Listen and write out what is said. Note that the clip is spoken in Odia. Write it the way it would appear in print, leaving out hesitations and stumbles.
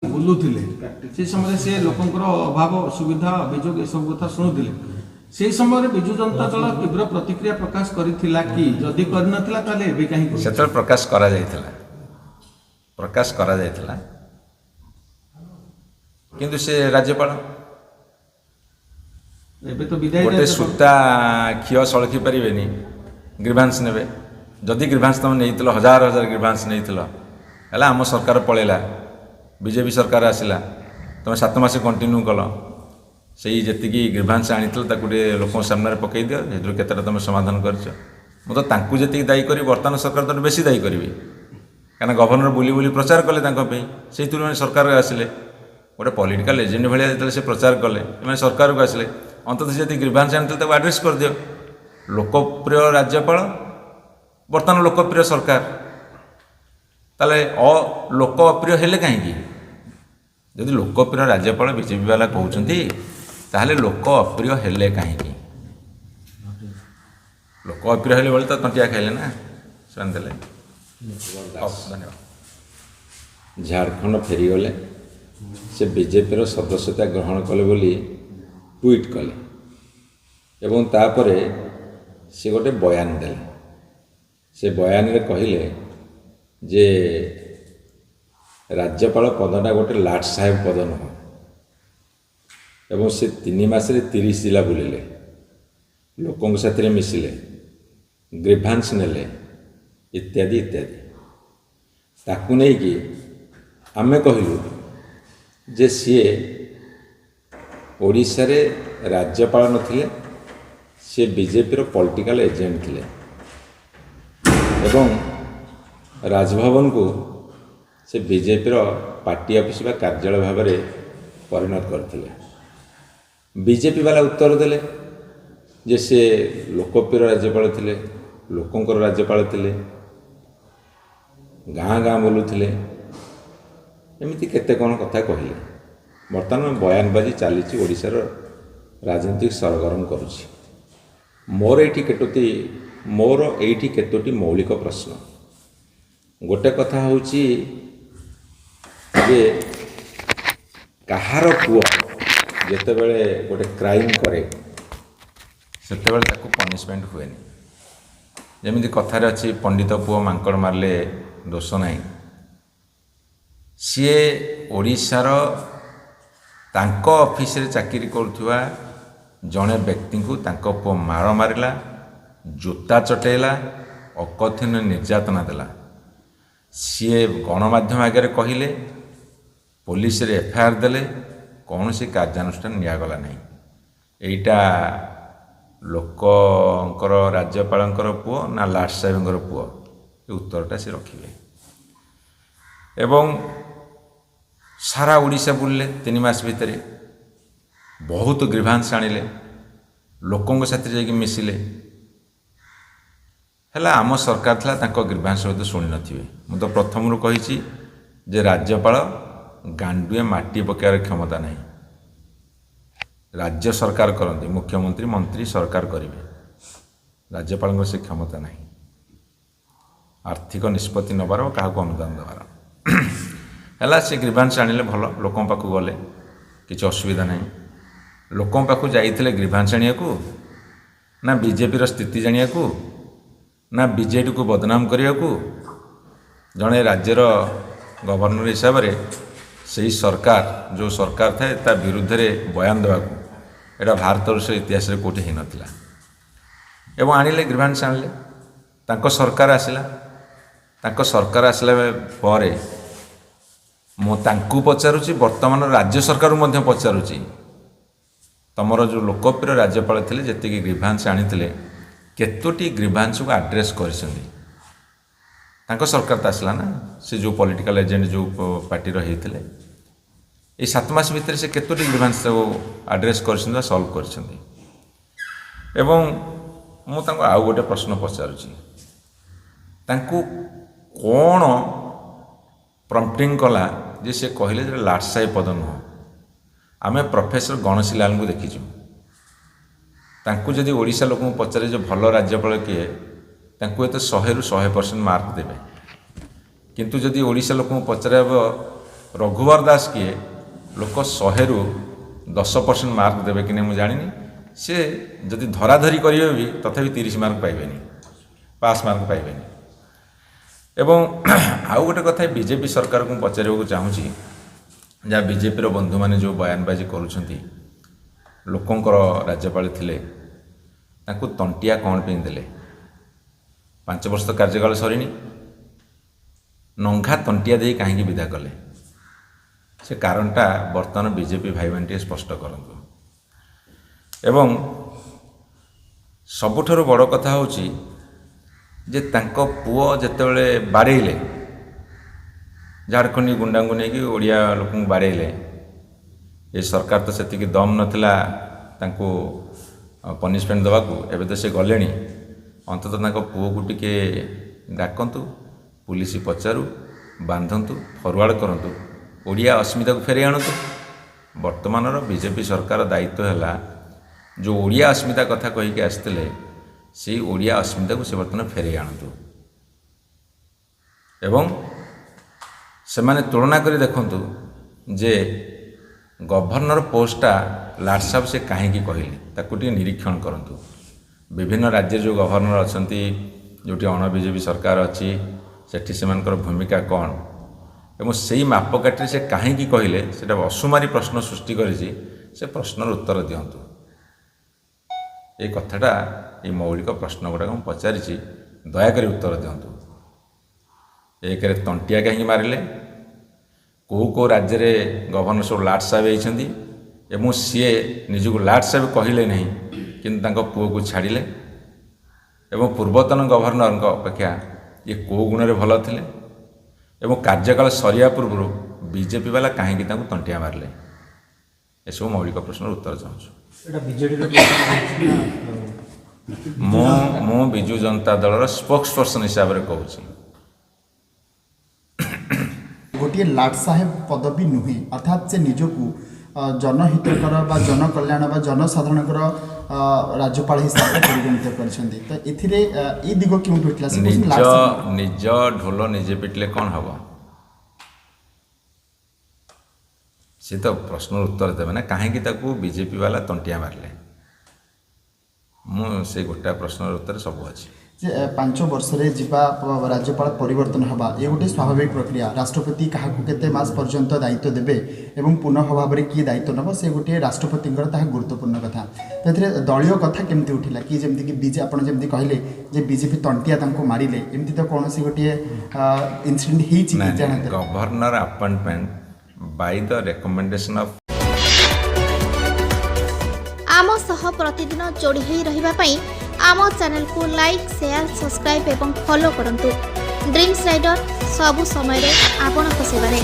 ବୁଲୁଥିଲେ ସେ ସମୟରେ ସେ ଲୋକଙ୍କର ଅଭାବ ଅସୁବିଧା ଅଭିଯୋଗ ଏସବୁ କଥା ଶୁଣୁଥିଲେ। ସେହି ସମୟରେ ବିଜୁ ଜନତା ଦଳ ତୀବ୍ର ପ୍ରତିକ୍ରିୟା ପ୍ରକାଶ କରିଥିଲା କି? ଯଦି କରିନଥିଲା ତାହେଲେ ଏବେ କାହିଁକି? ସେତେବେଳେ ପ୍ରକାଶ କରାଯାଇଥିଲା କିନ୍ତୁ ସେ ରାଜ୍ୟପାଳ ଏବେ ତ ବିଦାୟ ଗୋଟେ ସୂତା କ୍ଷୀୟ ସଳଖି ପାରିବେନି, ଗ୍ରିଭାନ୍ସ ନେବେ। ଯଦି ଗ୍ରିଭାନ୍ସ ତୁମେ ନେଇଥିଲ, ହଜାର ହଜାର ଗ୍ରିଭାନ୍ସ ନେଇଥିଲ, ହେଲା ଆମ ସରକାର ପଳେଇଲା, ବିଜେପି ସରକାର ଆସିଲା, ତୁମେ 7 ମାସ କଣ୍ଟିନ୍ୟୁ କଲ, ସେଇ ଯେତିକି ଗ୍ରିଭାନ୍ସ ଆଣିଥିଲ ତାକୁ ଟିକେ ଲୋକଙ୍କ ସାମ୍ନାରେ ପକାଇ ଦିଅ, ସେଥିରୁ କେତେଟା ତୁମେ ସମାଧାନ କରିଛ। ମୁଁ ତ ତାଙ୍କୁ ଯେତିକି ଦାୟୀ କରିବି, ବର୍ତ୍ତମାନ ସରକାର ତ ବେଶୀ ଦାୟୀ କରିବି, କାରଣ ଗଭର୍ଣ୍ଣର ବୁଲି ବୁଲି ପ୍ରଚାର କଲେ ତାଙ୍କ ପାଇଁ, ସେଇଥିରୁ ମାନେ ସରକାର ଆସିଲେ। ଗୋଟେ ପଲିଟିକାଲ ଏଜେଣ୍ଟ ଭଳିଆ ଯେତେବେଳେ ସେ ପ୍ରଚାର କଲେ, ଏମାନେ ସରକାରକୁ ଆସିଲେ, ଅନ୍ତତଃ ଯଦି ଗ୍ରିଭାନ୍ସ ଆଣିଥିଲେ ତାକୁ ଆଡ୍ରେସ୍ କରିଦିଅ। ଲୋକପ୍ରିୟ ରାଜ୍ୟପାଳ, ବର୍ତ୍ତମାନ ଲୋକପ୍ରିୟ ସରକାର, ତାହେଲେ ଲୋକ ଅପ୍ରିୟ ହେଲେ କାହିଁକି? ଯଦି ଲୋକପ୍ରିୟ ରାଜ୍ୟପାଳ ବିଜେପି ବାଲା କହୁଛନ୍ତି, ତାହେଲେ ଲୋକ ଅପ୍ରିୟ ହେଲେ କାହିଁକି? ଲୋକ ଅପ୍ରିୟ ହେଲେ ବୋଲି ତ ତଣ୍ଟିଆ ଖାଇଲେ ନା, ସେମାନେ ଦେଲେ। ଧନ୍ୟବାଦ। ଝାଡ଼ଖଣ୍ଡ ଫେରିଗଲେ, ସେ ବିଜେପିର ସଦସ୍ୟତା ଗ୍ରହଣ କଲେ ବୋଲି ଟ୍ୱିଟ୍ କଲେ ଏବଂ ତାପରେ ସେ ଗୋଟେ ବୟାନ ଦେଲେ। ସେ ବୟାନରେ କହିଲେ ଯେ ରାଜ୍ୟପାଳ ପଦଟା ଗୋଟେ ଲାଟ ସାହେବ ପଦ ନୁହଁ ଏବଂ ସେ 3 ମାସରେ 30 ଜିଲ୍ଲା ବୁଲିଲେ, ଲୋକଙ୍କ ସାଥିରେ ମିଶିଲେ, ଗ୍ରିଭାନ୍ସ ନେଲେ, ଇତ୍ୟାଦି ଇତ୍ୟାଦି। ତାକୁ ନେଇକି ଆମେ କହିଲୁ ଯେ ସିଏ ଓଡ଼ିଶାରେ ରାଜ୍ୟପାଳ ନଥିଲେ, ସିଏ ବିଜେପିର ପଲିଟିକାଲ ଏଜେଣ୍ଟ ଥିଲେ ଏବଂ ରାଜଭବନକୁ ସେ ବିଜେପିର ପାର୍ଟି ଅଫିସ ବା କାର୍ଯ୍ୟାଳୟ ଭାବରେ ପରିଣତ କରିଥିଲେ। ବିଜେପି ବାଲା ଉତ୍ତର ଦେଲେ ଯେ ସେ ଲୋକପ୍ରିୟ ରାଜ୍ୟପାଳ ଥିଲେ, ଲୋକଙ୍କର ରାଜ୍ୟପାଳ ଥିଲେ, ଗାଁ ଗାଁ ବୁଲୁଥିଲେ, ଏମିତି କେତେ କ'ଣ କଥା କହିଲେ। ବର୍ତ୍ତମାନ ବୟାନବାଜି ଚାଲିଛି, ଓଡ଼ିଶାର ରାଜନୀତିକ ସରଗରମ କରୁଛି। ମୋର ଏଇଠି କେତୋଟି ମୌଳିକ ପ୍ରଶ୍ନ। ଗୋଟେ କଥା ହେଉଛି ଯେ କାହାର ପୁଅ ଯେତେବେଳେ ଗୋଟେ କ୍ରାଇମ୍ କରେ ସେତେବେଳେ ତାକୁ ପନିଶମେଣ୍ଟ ହୁଏନି। ଯେମିତି କଥାରେ ଅଛି, ପଣ୍ଡିତ ପୁଅ ମାଙ୍କଡ଼ ମାରିଲେ ଦୋଷ ନାହିଁ। ସିଏ ଓଡ଼ିଶାର ତାଙ୍କ ଅଫିସରେ ଚାକିରି କରୁଥିବା ଜଣେ ବ୍ୟକ୍ତିଙ୍କୁ ତାଙ୍କ ପୁଅ ମାଡ଼ ମାରିଲା, ଜୋତା ଚଟେଇଲା, ଅକଥନୀୟ ନିର୍ଯାତନା ଦେଲା। ସିଏ ଗଣମାଧ୍ୟମ ଆଗରେ କହିଲେ, ପୋଲିସରେ ଏଫଆଇଆର ଦେଲେ, କୌଣସି କାର୍ଯ୍ୟାନୁଷ୍ଠାନ ନିଆଗଲା ନାହିଁ। ଏଇଟା ଲୋକଙ୍କର ରାଜ୍ୟପାଳଙ୍କର ପୁଅ ନା ଲାଟ ସାହେବଙ୍କର ପୁଅ? ଏ ଉତ୍ତରଟା ସେ ରଖିବେ। ଏବଂ ସାରା ଓଡ଼ିଶା ବୁଲିଲେ 3 ମାସ ଭିତରେ, ବହୁତ ଗ୍ରିଭାନ୍ସ ଆଣିଲେ, ଲୋକଙ୍କ ସାଥିରେ ଯାଇକି ମିଶିଲେ। ହେଲା ଆମ ସରକାର ଥିଲା, ତାଙ୍କ ଗ୍ରିଭାନ୍ସ ହୁଏତ ଶୁଣିନଥିବେ। ମୁଁ ତ ପ୍ରଥମରୁ କହିଛି ଯେ ରାଜ୍ୟପାଳ ଗାଣ୍ଡୁଏ ମାଟି ପକାଇବାର କ୍ଷମତା ନାହିଁ। ରାଜ୍ୟ ସରକାର କରନ୍ତି, ମୁଖ୍ୟମନ୍ତ୍ରୀ ମନ୍ତ୍ରୀ ସରକାର କରିବେ, ରାଜ୍ୟପାଳଙ୍କର ସେ କ୍ଷମତା ନାହିଁ ଆର୍ଥିକ ନିଷ୍ପତ୍ତି ନେବାର, କାହାକୁ ଅନୁଦାନ ଦେବାର। ହେଲା ସେ ଗ୍ରିଭାନ୍ସ ଆଣିଲେ, ଭଲ, ଲୋକଙ୍କ ପାଖକୁ ଗଲେ, କିଛି ଅସୁବିଧା ନାହିଁ। ଲୋକଙ୍କ ପାଖକୁ ଯାଇଥିଲେ ଗ୍ରିଭାନ୍ସ ଆଣିବାକୁ ନା ବିଜେପିର ସ୍ଥିତି ଜାଣିବାକୁ ନା ବିଜେଡ଼ିକୁ ବଦନାମ କରିବାକୁ? ଜଣେ ରାଜ୍ୟର ଗଭର୍ଣ୍ଣର ହିସାବରେ ସେହି ସରକାର, ଯେଉଁ ସରକାର ଥାଏ, ତା ବିରୁଦ୍ଧରେ ବୟାନ ଦେବାକୁ, ଏଇଟା ଭାରତବର୍ଷର ଇତିହାସରେ କେଉଁଠି ହେଇନଥିଲା। ଏବଂ ଆଣିଲେ, ଗ୍ରିଭାନ୍ସ ଆଣିଲେ, ତାଙ୍କ ସରକାର ଆସିଲା। ତାଙ୍କ ସରକାର ଆସିଲା ପରେ ମୁଁ ତାଙ୍କୁ ପଚାରୁଛି, ବର୍ତ୍ତମାନ ରାଜ୍ୟ ସରକାରକୁ ମଧ୍ୟ ପଚାରୁଛି, ତମର ଯେଉଁ ଲୋକପ୍ରିୟ ରାଜ୍ୟପାଳ ଥିଲେ, ଯେତିକି ଗ୍ରିଭାନ୍ସ ଆଣିଥିଲେ, କେତୋଟି ଗ୍ରିଭାନ୍ସକୁ ଆଡ୍ରେସ୍ କରିଛନ୍ତି? ତାଙ୍କ ସରକାର ତ ଆସିଲା ନା, ସେ ଯେଉଁ ପଲିଟିକାଲ ଏଜେଣ୍ଟ ଯେଉଁ ପାର୍ଟିର ହେଇଥିଲେ, ଏଇ 7 ମାସ ଭିତରେ ସେ କେତୋଟି ଗ୍ରିଭାନ୍ସ ଆଡ୍ରେସ୍ କରିଛନ୍ତି ବା ସଲ୍ଭ କରିଛନ୍ତି? ଏବଂ ମୁଁ ତାଙ୍କୁ ଆଉ ଗୋଟେ ପ୍ରଶ୍ନ ପଚାରୁଛି, ତାଙ୍କୁ କ'ଣ ପ୍ରମ୍ପଟିଂ କଲା ଯେ ସେ କହିଲେ ଯେ ଲାଟ ସାହେବ ପଦ ନୁହଁ? ଆମେ ପ୍ରଫେସର ଗଣେଶୀ ଲାଲଙ୍କୁ ଦେଖିଛୁ। ତାଙ୍କୁ ଯଦି ଓଡ଼ିଶା ଲୋକଙ୍କୁ ପଚାରେ ଯେ ଭଲ ରାଜ୍ୟପାଳ କିଏ, ତାଙ୍କୁ ଏତେ 100ରୁ 100% ମାର୍କ ଦେବେ। କିନ୍ତୁ ଯଦି ଓଡ଼ିଶା ଲୋକଙ୍କୁ ପଚରାବ ରଘୁବର ଦାସ କିଏ ଲୋକ 100ରୁ 10% ମାର୍କ ଦେବେ କି ନାହିଁ ମୁଁ ଜାଣିନି। ସେ ଯଦି ଧରାଧରି କରିବେ ବି ତଥାପି 30 ମାର୍କ ପାଇବେନି, ପାସ୍ ମାର୍କ ପାଇବେନି। ଏବଂ ଆଉ ଗୋଟେ କଥା ବିଜେପି ସରକାରକୁ ମୁଁ ପଚାରିବାକୁ ଚାହୁଁଛି, ଯାହା ବିଜେପିର ବନ୍ଧୁମାନେ ଯେଉଁ ବୟାନବାଜି କରୁଛନ୍ତି, ଲୋକଙ୍କର ରାଜ୍ୟପାଳ ଥିଲେ ତାଙ୍କୁ ତଣ୍ଟିଆ କ'ଣ ପାଇଁ ଦେଲେ? 5 ବର୍ଷ ତ କାର୍ଯ୍ୟକାଳ ସରିନି, ନଙ୍ଘା ତଣ୍ଟିଆ ଦେଇ କାହିଁକି ବିଦା କଲେ? ସେ କାରଣଟା ବର୍ତ୍ତମାନ ବିଜେପି ଭାଇମାନେ ଟିକେ ସ୍ପଷ୍ଟ କରନ୍ତୁ। ଏବଂ ସବୁଠାରୁ ବଡ଼ କଥା ହେଉଛି ଯେ ତାଙ୍କ ପୁଅ ଯେତେବେଳେ ବାଡ଼େଇଲେ, ଝାଡ଼ଖଣ୍ଡୀ ଗୁଣ୍ଡାଙ୍କୁ ନେଇକି ଓଡ଼ିଆ ଲୋକଙ୍କୁ ବାଡ଼େଇଲେ, ଏ ସରକାର ତ ସେତିକି ଦମ୍ ନଥିଲା ତାଙ୍କୁ ପନିସମେଣ୍ଟ ଦେବାକୁ। ଏବେ ତ ସେ ଗଲେଣି, ଅନ୍ତତଃ ତାଙ୍କ ପୁଅକୁ ଟିକେ ଡାକନ୍ତୁ, ପୁଲିସ ପଚାରୁ, ବାନ୍ଧନ୍ତୁ, ଫରୱାର୍ଡ଼ କରନ୍ତୁ, ଓଡ଼ିଆ ଅସ୍ମିତାକୁ ଫେରାଇ ଆଣନ୍ତୁ। ବର୍ତ୍ତମାନର ବିଜେପି ସରକାର ଦାୟିତ୍ୱ ହେଲା ଯେଉଁ ଓଡ଼ିଆ ଅସ୍ମିତା କଥା କହିକି ଆସିଥିଲେ ସେଇ ଓଡ଼ିଆ ଅସ୍ମିତାକୁ ସେ ବର୍ତ୍ତମାନ ଫେରାଇ ଆଣନ୍ତୁ। ଏବଂ ସେମାନେ ତୁଳନା କରି ଦେଖନ୍ତୁ ଯେ ଗଭର୍ଣ୍ଣର ପୋଷ୍ଟଟା ଲାଟ୍ ସାହେବ ସେ କାହିଁକି କହିଲେ, ତାକୁ ଟିକେ ନିରୀକ୍ଷଣ କରନ୍ତୁ। ବିଭିନ୍ନ ରାଜ୍ୟରେ ଯେଉଁ ଗଭର୍ଣ୍ଣର ଅଛନ୍ତି, ଯେଉଁଠି ଅଣ ବିଜେପି ସରକାର ଅଛି, ସେଠି ସେମାନଙ୍କର ଭୂମିକା କ'ଣ ଏବଂ ସେଇ ମାପକାଠିରେ ସେ କାହିଁକି କହିଲେ, ସେଇଟା ଅସୁମାରୀ ପ୍ରଶ୍ନ ସୃଷ୍ଟି କରିଛି। ସେ ପ୍ରଶ୍ନର ଉତ୍ତର ଦିଅନ୍ତୁ। এই কথাটা, এই মৌলিক প্রশ্ন গুড়াক ମୁଁ ପଚାରିଛି, ଦୟାକରି ଉତ୍ତର ଦିଅନ୍ତୁ। ଏକରେ ତଣ୍ଟିଆ କାହିଁକି ମାରିଲେ, କେଉଁ ରାଜ୍ୟରେ ଗଭର୍ଣ୍ଣର ସବୁ ଲାଟ୍ ସାହେବ ହେଇଛନ୍ତି ଏବଂ ସିଏ ନିଜକୁ ଲାଟ୍ ସାହେବ କହିଲେ ନାହିଁ କିନ୍ତୁ ତାଙ୍କ ପୁଅକୁ ଛାଡ଼ିଲେ, ଏବଂ ପୂର୍ବତନ ଗଭର୍ଣ୍ଣରଙ୍କ ଅପେକ୍ଷା ଇଏ କେଉଁ ଗୁଣରେ ଭଲ ଥିଲେ, ଏବଂ କାର୍ଯ୍ୟକାଳ ସରିବା ପୂର୍ବରୁ ବିଜେପି ବାଲା କାହିଁକି ତାଙ୍କୁ ତଣ୍ଟିଆ ମାରିଲେ, ଏସବୁ ମୌଳିକ ପ୍ରଶ୍ନର ଉତ୍ତର ଚାହୁଁଛୁ। ମୁଁ ବିଜୁ ଜନତା ଦଳର ସ୍ପୋକ୍ସ ପର୍ସନ ହିସାବରେ କହୁଛି। ଗୋଟିଏ ଲାଟ୍ ସାହେବ ପଦବୀ ନୁହେଁ, ଅର୍ଥାତ୍ ସେ ନିଜକୁ ଜନହିତକର ବା ଜନକଲ୍ୟାଣ ବା ଜନସାଧାରଣଙ୍କର ରାଜ୍ୟପାଳ ହିସାବରେ ପରିଗଣିତ କରିଛନ୍ତି। ତ ଏଥିରେ ଏଇ ଦିଗ କେଉଁଠି ଉଠିଲା? ନିଜ ଢୋଲ ନିଜେ ପିଟିଲେ କ'ଣ ହେବ? ସେ ତ ପ୍ରଶ୍ନର ଉତ୍ତର ଦେବେ ନା, କାହିଁକି ତାକୁ ବିଜେପି ବାଲା ତଣ୍ଟିଆ ମାରିଲେ? ମୁଁ ସେ ଗୋଟାଏ ପ୍ରଶ୍ନର ଉତ୍ତର ସବୁ ଅଛି। ଯେ 5 ବର୍ଷରେ ଯିବା ରାଜ୍ୟପାଳ ପରିବର୍ତ୍ତନ ହେବା ଏ ଗୋଟେ ସ୍ୱାଭାବିକ ପ୍ରକ୍ରିୟା। ରାଷ୍ଟ୍ରପତି କାହାକୁ କେତେ ମାସ ପର୍ଯ୍ୟନ୍ତ ଦାୟିତ୍ୱ ଦେବେ ଏବଂ ପୁନଃ ଭାବରେ କିଏ ଦାୟିତ୍ୱ ନେବ, ସେ ଗୋଟିଏ ରାଷ୍ଟ୍ରପତିଙ୍କର ତାହା ଗୁରୁତ୍ୱପୂର୍ଣ୍ଣ କଥା। ସେଥିରେ ଦଳୀୟ କଥା କେମିତି ଉଠିଲା କି ଯେମିତିକି ଆପଣ ଯେମିତି କହିଲେ ଯେ ବିଜେପି ତଣ୍ଟିଆ ତାଙ୍କୁ ମାରିଲେ, ଏମିତି ତ କୌଣସି ଗୋଟିଏ ଇନସିଡେଣ୍ଟ ହେଇଛି କି? Governor appointment by the recommendation of. ଆମ ସହ ପ୍ରତିଦିନ ଯୋଡ଼ି ହୋଇ ରହିବା ପାଇଁ ଆମ ଚ୍ୟାନେଲକୁ ଲାଇକ୍, ସେୟାର, ସବସ୍କ୍ରାଇବ୍ ଏବଂ ଫଲୋ କରନ୍ତୁ। ଡ୍ରିମ୍ସ ରାଇଡର ସବୁ ସମୟରେ ଆପଣଙ୍କ ସେବାରେ।